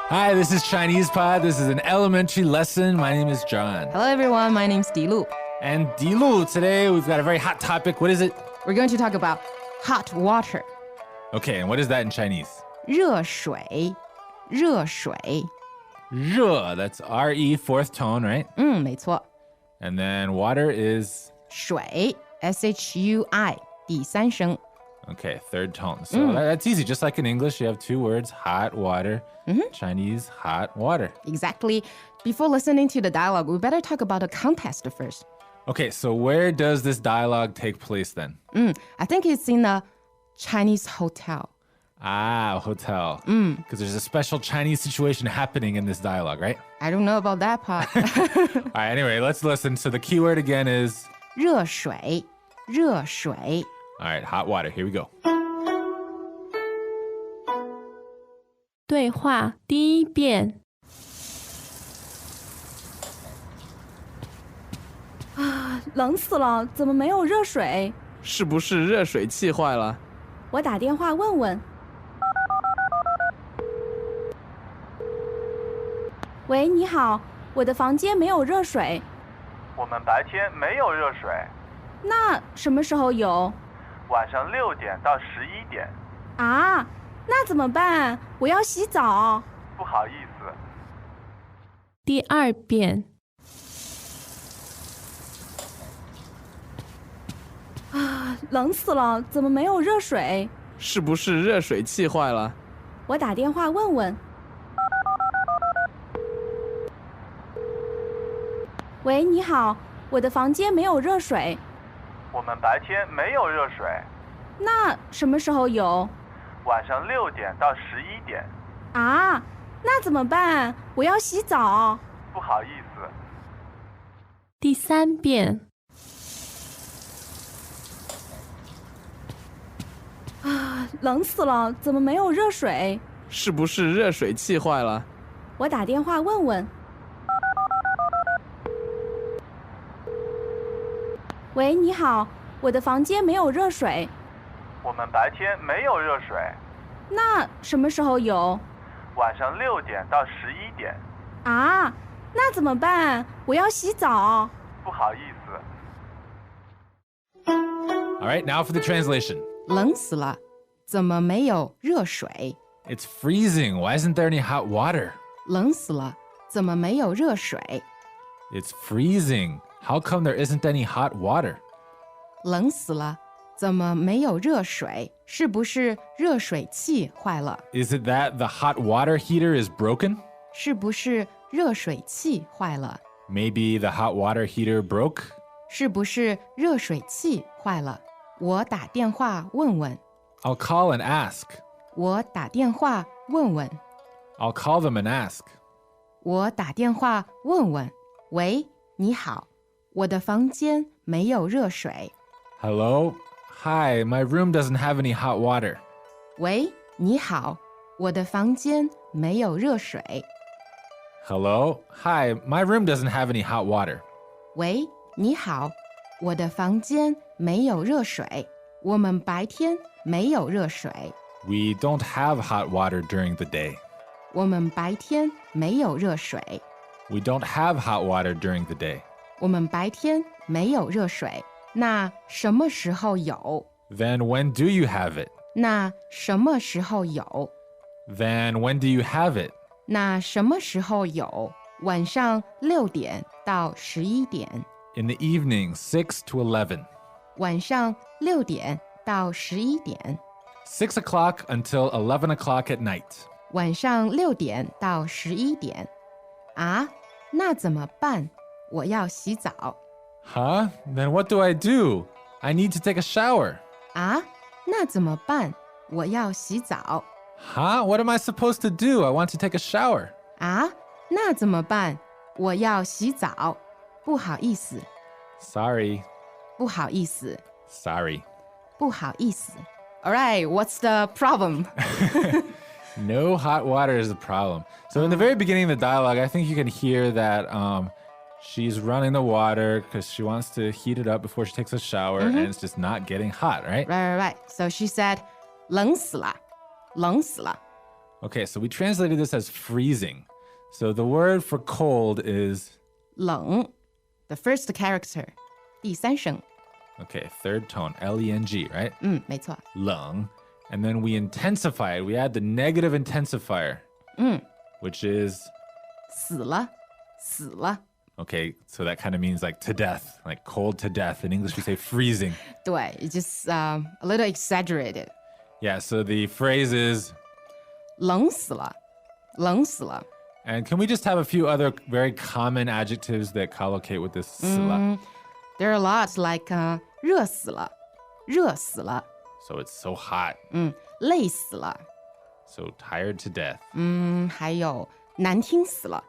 Hi, this is Chinese Pod. This is an elementary lesson. My name is John. Hello everyone, my name's Dilu. And Dilu, today we've got a very hot topic. What is it? We're going to talk about hot water. Okay, and what is that in Chinese? 热水,热水. 热, that's R-E, fourth tone, right? 没错. And then water is? 水, S-H-U-I, 第三声. Okay, third tone. So that's easy. Just like in English, you have two words, hot water. Chinese, hot water. Exactly. Before listening to the dialogue, we better talk about the context first. Okay, so where does this dialogue take place then? I think it's in a Chinese hotel. Ah, hotel. Because there's a special Chinese situation happening in this dialogue, right? I don't know about that part. All right, anyway, let's listen. So the keyword again is? 热水,热水. All right, hot water. Here we go. 对话第一遍。冷死了，怎么没有热水？是不是热水器坏了？我打电话问问。喂，你好，我的房间没有热水。我们白天没有热水，那什么时候有？晚上6点到11点。啊，那怎么办？我要洗澡。不好意思。第二遍。冷死了，怎么没有热水？是不是热水器坏了？我打电话问问。喂，你好，我的房间没有热水。我们白天没有热水，那什么时候有？晚上6点到11点。啊，那怎么办？我要洗澡。不好意思。第三遍。冷死了，怎么没有热水？是不是热水器坏了？我打电话问问。喂，你好，我的房间没有热水。我们白天没有热水，那什么时候有？晚上6点到11点。啊，那怎么办？我要洗澡。不好意思。All right, now for the translation. 冷死了，怎么没有热水？ It's freezing. Why isn't there any hot water? 冷死了，怎么没有热水？ It's freezing. How come there isn't any hot water? 冷死了，怎么没有热水？是不是热水器坏了？ Is it that the hot water heater is broken? 是不是热水器坏了？ Maybe the hot water heater broke? 是不是热水器坏了？我打电话问问。 I'll call and ask. 我打电话问问。 I'll call them and ask. 我打电话问问。喂，你好，我的房间没有热水。 Hello? Hi, my room doesn't have any hot water. 喂，你好，我的房间没有热水。 Hello? Hi, my room doesn't have any hot water. 喂，你好，我的房间没有热水。我们白天没有热水。 We don't have hot water during the day. 我们白天没有热水。 We don't have hot water during the day. 我们白天没有热水。那什么时候有？ Then when do you have it? 那什么时候有？ Then when do you have it? 那什么时候有？晚上6点到11点。 In the evening, 6 to 11. 晚上6点到11点。 6 o'clock until 11 o'clock at night. 晚上6点到11点。啊，那怎么办？我要洗澡。 Huh? Then what do I do? I need to take a shower. 啊，那怎么办？我要洗澡。 Huh? What am I supposed to do? I want to take a shower. 啊，那怎么办？我要洗澡。不好意思， Sorry. 不好意思， Sorry. 不好意思。All right, what's the problem? No hot water is the problem. So in the very beginning of the dialogue, I think you can hear that she's running the water because she wants to heat it up before she takes a shower, and it's just not getting hot, right? Right. So she said, 冷死了，冷死了。Okay, so we translated this as freezing. So the word for cold is, 冷 the first character 第三声 okay, third tone, L-E-N-G, right? 没错 Lung. And then we intensify it. We add the negative intensifier, which is, 死了死了 okay, so that kind of means like to death, like cold to death. In English, we say freezing. 对 it's just a little exaggerated Yeah, so the phrase is, 冷死了冷死了 and can we just have a few other very common adjectives that collocate with this 死了? There are a lot like 热死了热死了 So it's so hot, 累死了 so tired to death. 还有难听死了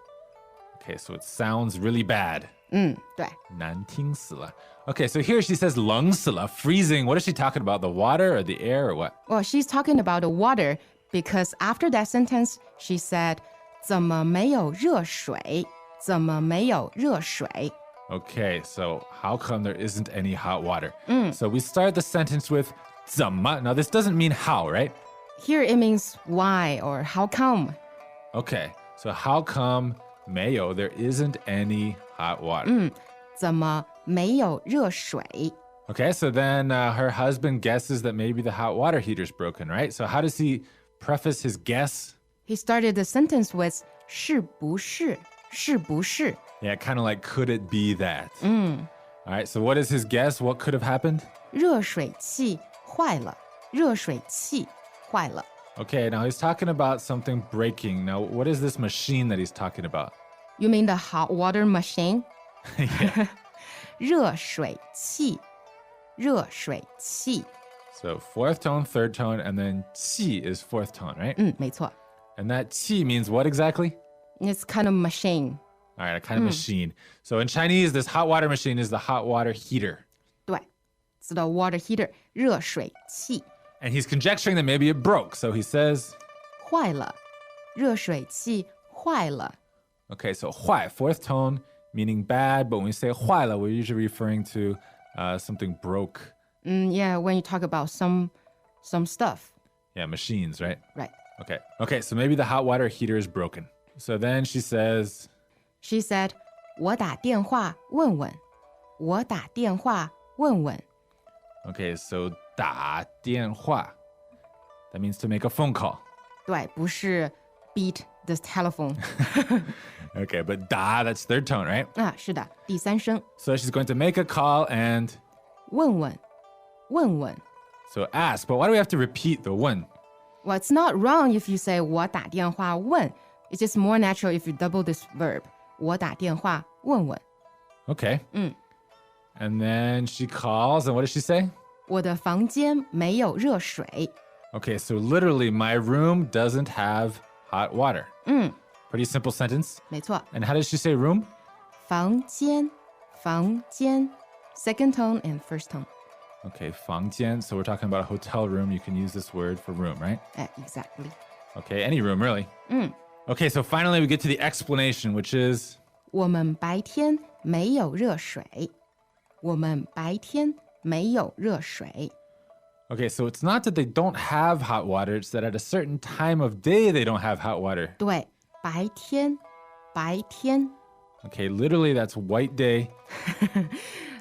Okay, so it sounds really bad. 对 难听死了. Okay, so here she says 冷死了, freezing. What is she talking about? The water or the air or what? Well, she's talking about the water because after that sentence, she said, 怎么没有热水？怎么没有热水？ Okay, so how come there isn't any hot water? So we start the sentence with 怎么. Now this doesn't mean how, right? Here it means why or how come. Okay, so how come 没有 there isn't any hot water? 怎么没有热水？ Okay, so then her husband guesses that maybe the hot water heater's broken, right? So how does he preface his guess? He started the sentence with 是不是？是不是？ Yeah, kind of like, could it be that? All right, so what is his guess? What could have happened? 热水器坏了，热水器坏了。 Okay, now he's talking about something breaking. Now, what is this machine that he's talking about? You mean the hot water machine? Yeah. 热水器，热水器。 So fourth tone, third tone, and then qi is fourth tone, right? 没错。 And that qi means what exactly? It's kind of machine. All right, a kind of machine. So in Chinese, this hot water machine is the hot water heater. 对，it's the water heater 热水器 And he's conjecturing that maybe it broke. So he says, 坏了，热水器坏了。 okay, so 坏, fourth tone, meaning bad. But when we say 坏了, we're usually referring to something broke. Yeah, when you talk about some stuff, Yeah, machines, right? right? Okay, so maybe the hot water heater is broken. So then she says, She said, 我打电话问问，我打电话问问。 okay, so 打电话. That means to make a phone call. 对，不是 beat the telephone Okay, but 打, that's third tone, right? 啊，是的，第三声 So she's going to make a call and 问问，问问。 so ask. But why do we have to repeat the 问? Well, it's not wrong if you say 我打电话问. It's just more natural if you double this verb. 我打电话问问。 Okay. And then she calls, and what does she say? 我的房间没有热水。 Okay, so literally, my room doesn't have hot water. Pretty simple sentence. 没错， And how does she say room? 房间，房间。Second tone and first tone. Okay, 房间. So we're talking about a hotel room. You can use this word for room, right? Exactly. Okay, any room, really. Okay, so finally we get to the explanation, which is 我们白天没有热水。我们白天没有热水。 okay, so it's not that they don't have hot water, it's that at a certain time of day they don't have hot water. 对，白天，白天。 Okay, literally that's white day.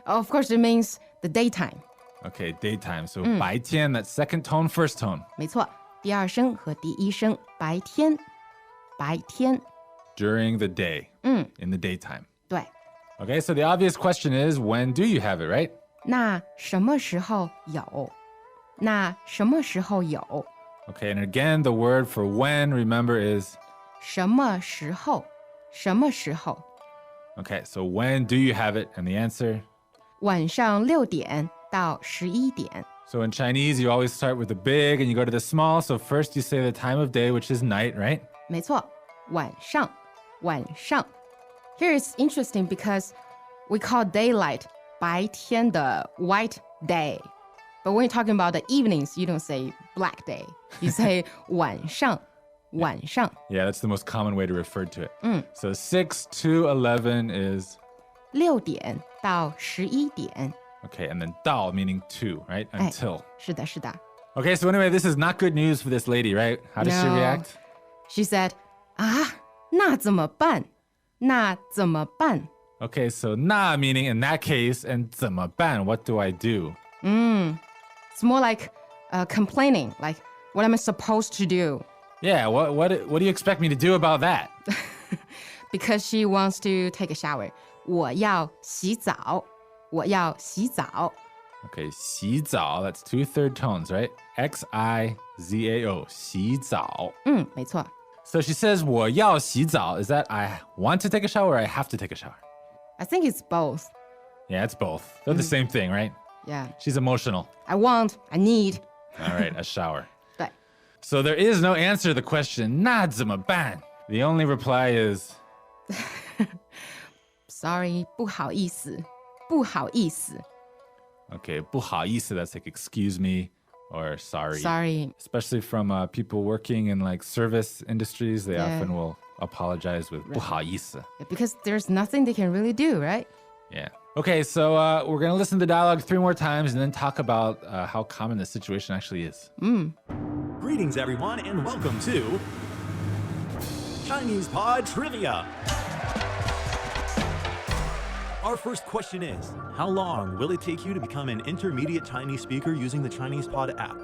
Of course, it means the daytime. Okay, daytime. So 白天, that's second tone, first tone. 没错，第二声和第一声，白天，白天。 During the day, in the daytime. 对， Okay, so the obvious question is, when do you have it, right? 那什么时候有？那什么时候有？ Okay, and again, the word for when, remember, is 什么时候？什么时候？ okay, so when do you have it? And the answer? 晚上6点到11点。 So in Chinese, you always start with the big and you go to the small. So first you say the time of day, which is night, right? 没错，晚上，晚上。Here it's interesting because we call daylight 白天的 white day. But when you're talking about the evenings, you don't say black day. You say 晚上，晚上。 Yeah, that's the most common way to refer to it. So 6 to 11 is, 6点到11点。 okay, and then 到 meaning to, right? 哎 Until. 是的，是的。 Okay, so anyway, this is not good news for this lady, right? How does she No. react? She said, 啊，那怎么办？那怎么办？ Okay, so na meaning in that case, and 怎么办? What do I do? It's more like complaining, like what am I supposed to do? Yeah, what do you expect me to do about that? Because she wants to take a shower. 我要洗澡，我要洗澡。 Okay, 洗澡, that's 2 third tones, right? X-I-Z-A-O, 洗澡.没错。 So she says, 我要洗澡. Is that I want to take a shower or I have to take a shower? I think it's both. Yeah, it's both. They're the same thing, right? Yeah. She's emotional. I want, I need. All right, a shower. 对。 So there is no answer to the question, 那怎么办? The only reply is, Sorry, 不好意思，不好意思。 okay, 不好意思, that's like excuse me or sorry. Sorry. Especially from people working in like service industries, they Yeah. often will apologize with 不好意思. Because there's nothing they can really do, right? Yeah. Okay, so we're going to listen to the dialogue 3 more times and then talk about how common the situation actually is. Greetings, everyone, and welcome to Chinese Pod Trivia. Our first question is, how long will it take you to become an intermediate Chinese speaker using the Chinese Pod app?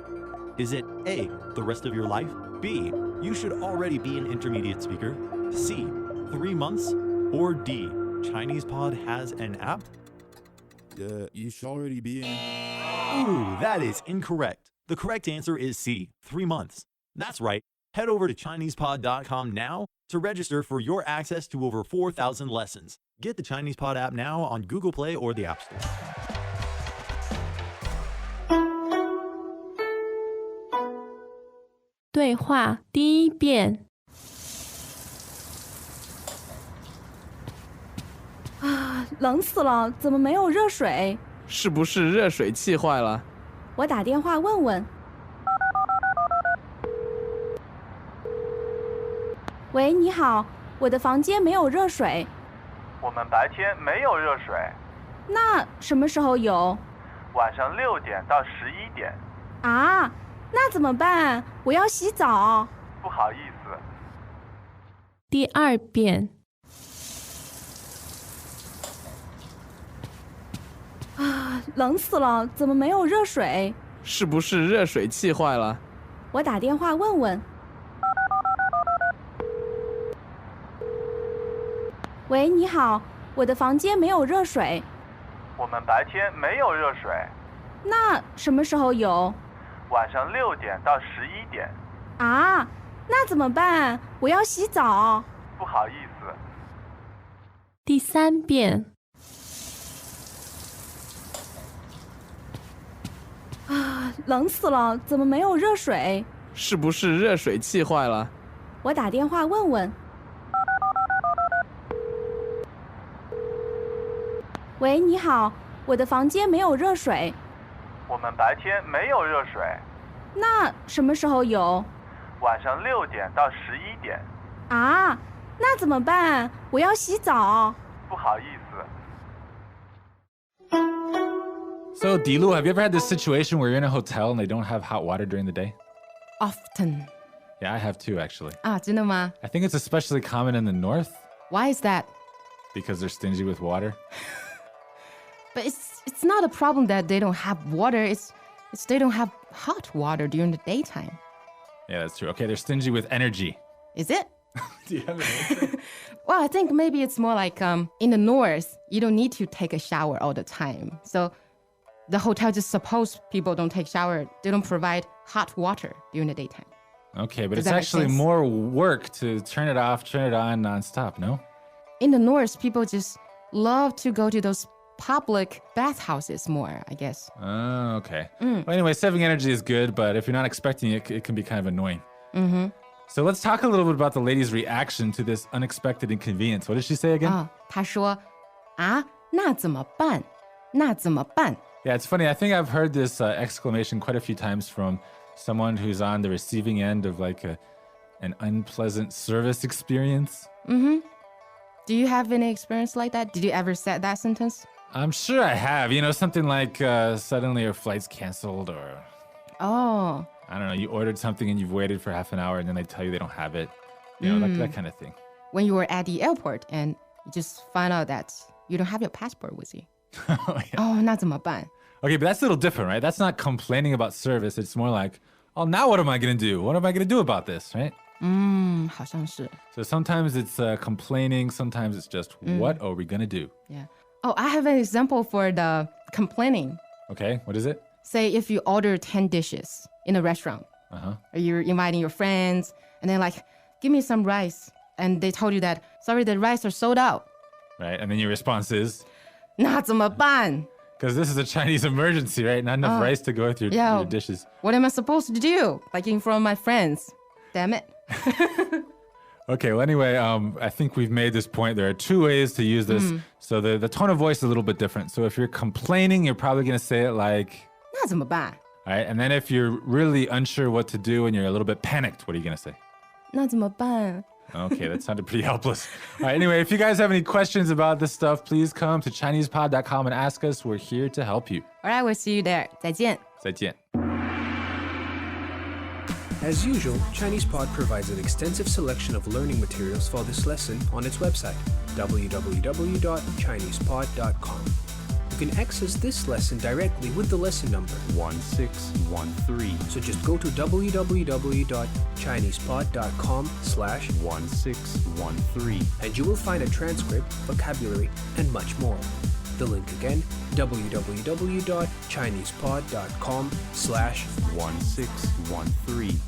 Is it A, the rest of your life? B, you should already be an intermediate speaker? C, 3 months? Or D, Chinese Pod has an app? You should already be in. Ooh, that is incorrect. The correct answer is C, 3 months. That's right. Head over to ChinesePod.com now to register for your access to over 4,000 lessons. Get the Chinese Pod app now on Google Play or the App Store. 对话第一遍，冷死了，怎么没有热水？是不是热水器坏了？我打电话问问。喂，你好，我的房间没有热水，我们白天没有热水，那什么时候有？晚上6点到11点。啊，那怎么办？我要洗澡。不好意思，第二遍，冷死了，怎么没有热水？是不是热水器坏了？我打电话问问。喂，你好，我的房间没有热水，我们白天没有热水，那什么时候有？晚上6点到11点。啊，那怎么办？我要洗澡。不好意思，第三遍，冷死了，怎么没有热水？是不是热水器坏了？我打电话问问。喂，你好，我的房间没有热水，我们白天没有热水，那什么时候有？晚上6点到11点。啊，那怎么办？我要洗澡。不好意思， So, Dilu, have you ever had this situation where you're in a hotel and they don't have hot water during the day? Often. Yeah, I have too, actually. 啊，真的吗？ I think it's especially common in the north Why is that? because they're stingy with water. But it's not a problem that they don't have water. It's they don't have hot water during the daytime. Yeah, that's true. Okay, they're stingy with energy. Is it? Do you have an answer? Well, I think maybe it's more like in the north, you don't need to take a shower all the time. So the hotel just suppose people don't take shower. They don't provide hot water during the daytime. Okay, but Does it's that make actually sense? more work to turn it off, turn it on nonstop, no? In the north, people just love to go to those public bathhouses more, I guess. Oh, okay. Well, anyway, saving energy is good, but if you're not expecting it, it can be kind of annoying. Mm-hmm. So let's talk a little bit about the lady's reaction to this unexpected inconvenience. What did she say again? 啊，他说，啊，那怎么办？那怎么办？ Yeah, it's funny. I think I've heard this exclamation quite a few times from someone who's on the receiving end of like an unpleasant service experience. Do you have any experience like that? Did you ever say that sentence? I'm sure I have. You know, something like suddenly your flight's canceled, or Oh, I don't know, you ordered something and you've waited for half an hour and then they tell you they don't have it. You know, that kind of thing. When you were at the airport and you just find out that you don't have your passport with you. Oh, 那怎么办? Okay, but that's a little different, right? That's not complaining about service. It's more like, oh, now what am I going to do? What am I going to do about this, right? 好像是. So sometimes it's complaining. Sometimes it's just, what are we going to do? Yeah. Oh, I have an example for the complaining. Okay, what is it? Say if you order 10 dishes in a restaurant, or you're inviting your friends, and they're like, give me some rice. And they told you that, sorry, the rice are sold out. Right, and then your response is? 那怎么办? Because this is a Chinese emergency, right? Not enough rice to go with your dishes. What am I supposed to do? Like in front of my friends. Damn it. Okay, well, anyway, I think we've made this point. There are two ways to use this. So the tone of voice is a little bit different. So if you're complaining, you're probably going to say it like... 那怎么办? All right, and then if you're really unsure what to do and you're a little bit panicked, what are you going to say? 那怎么办? Okay, that sounded pretty helpless. All right, anyway, if you guys have any questions about this stuff, please come to ChinesePod.com and ask us. We're here to help you. All right, we'll see you there. 再见. 再见. As usual, ChinesePod provides an extensive selection of learning materials for this lesson on its website, www.chinesepod.com. You can access this lesson directly with the lesson number 1613. So just go to www.chinesepod.com/1613 and you will find a transcript, vocabulary, and much more. The link again, www.chinesepod.com/1613.